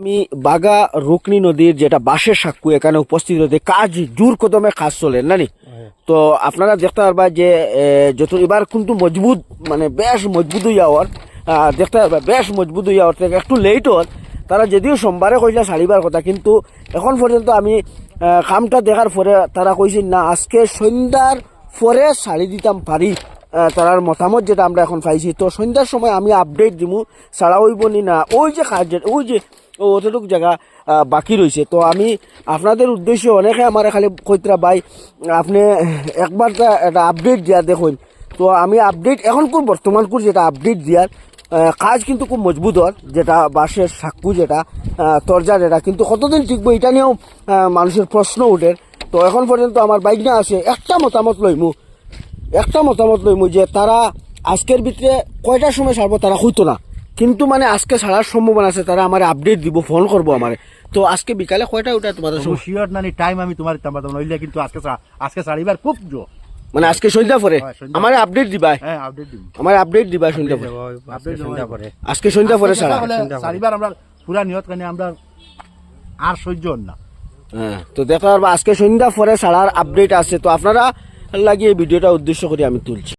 আমি বাগা রুকনি নদীর যেটা বাঁশের সাক্কু এখানে উপস্থিত হতে কাজ জোর কদমে কাজ চলে নানি। তো আপনারা দেখতে পারবা যে যত এবার কিন্তু মজবুত মানে বেশ মজবুত হইয়া হওয়ার দেখতে পারবা বেশ মজবুত হইয়া হওয়ার থেকে একটু লেট হল। তারা যদিও সোমবারে কইলা ছাড়িবার কথা, কিন্তু এখন পর্যন্ত আমি কামটা দেখার পরে তারা কইছেন না আজকে সন্ধ্যার পরে ছাড়ি দিতাম পারি। তার মতামত যেটা আমরা এখন পাইছি, তো সন্ধ্যার সময় আমি আপডেট দিব ছাড়া হইব নি না। ওই যে কাজ ওই যে অতটুক জায়গা বাকি রয়েছে। তো আমি আপনাদের উদ্দেশ্যে অনেকে আমার খালি কইতরা ভাই আপনি একবার একটা আপডেট দিয়া দেখুন। তো আমি আপডেট এখন কোন বর্তমান কোন যেটা আপডেট দিয়ার কাজ কিন্তু খুব মজবুত হয়, যেটা বাঁশের সাক্কু যেটা তরজা যেটা কিন্তু কতদিন টিকবো এটা নিয়েও মানুষের প্রশ্ন উঠে। তো এখন পর্যন্ত আমার বাইক না আছে একটা মতামত লইমু যে তারা আজকের ভিতরে কয়টার সময় ছাড়বো তারা হইতো না, কিন্তু মানে আজকে ছাড়ার সম্ভাবনা আছে। তারা আমার আপডেট দিব, ফোন করবো আমারে। তো আজকে বিকালে কয়টা ওটা তোমাদের শিওর নানি টাইম আমি তোমার নইলে কিন্তু আজকে ছাড়িবার খুব জো মানে আজকে সন্ধ্যা পরে আমার আপডেট দিবা। হ্যাঁ আপডেট দিব, আমার আপডেট দিবা সন্ধ্যা পরে আজকে সন্ধ্যা পরে ছাড়িবার আমরা পুরা নিয়ত কানে আমরা আর সহ্য না। হ্যাঁ, তো দেখা পারবা আজকে সন্ধ্যা পরে ছাড়ার আপডেট আছে। তো আপনারা লাগিয়ে ভিডিওটা উদ্দেশ্য করে আমি তুলছি।